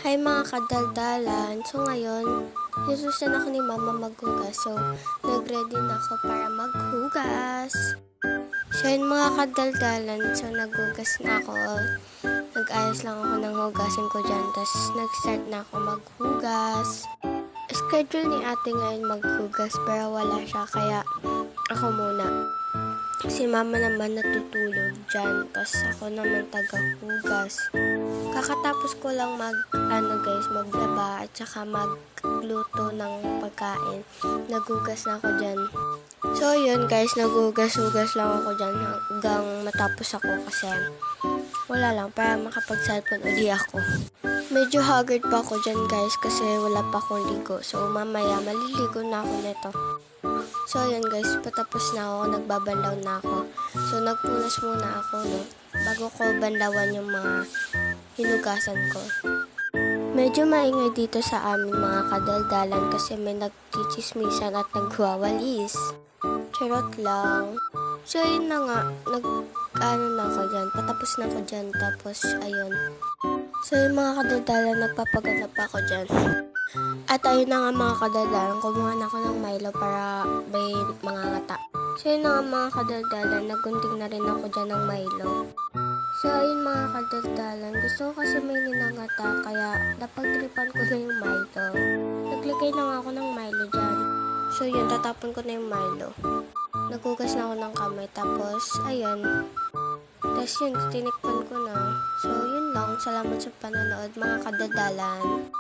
Hi mga kadaldalan. So ngayon, nasusan ako ni mama maghugas. So, nag-ready na ako para maghugas. So yun mga kadaldalan. So naghugas na ako. Nag-ayos lang ako ng hugasin ko dyan. Tapos nag-start na ako maghugas. Schedule ni ate ngayon maghugas pero wala siya. Kaya ako muna. Si mama naman natutulog dyan. Tapos ako naman taga-hugas. Kakatapos ko lang maglaba at saka magluto ng pagkain. Nagugas na ako dyan. So yun guys, nagugas-hugas lang ako dyan hanggang matapos ako kasi wala lang para makapag-cellphone uli ako. Medyo haggard pa ako dyan guys kasi wala pa akong ligo. So mamaya maliligo na ako nito. So yun guys, patapos na ako, nagbabanlaw na ako. So nagpunas muna ako bago ko banlawan yung mga hinugasan ko. Medyo maingay dito sa amin mga kadaldalan kasi may nagchichismisan at nagwawalis. Charot lang. So yun na nga, na ako dyan, patapos na ako dyan, tapos ayun. So yung mga kadaldalan, nagpapaganda pa ako dyan. At ayun na nga mga kadaldalan, kumuha na ako ng Milo para may mga ngata. So yun na nga mga kadaldalan, nagunting na rin ako dyan ng Milo. So ayun mga kadaldalan, gusto ko kasi may ninangata kaya napagtripan ko na yung Milo. Naglagay na nga ako ng Milo dyan. So yun, tatapon ko na yung Milo. Nagugas na ako ng kamay, tapos ayun. Tapos yun, tinikpan ko na. So yun lang, salamat sa panonood mga kadaldalan.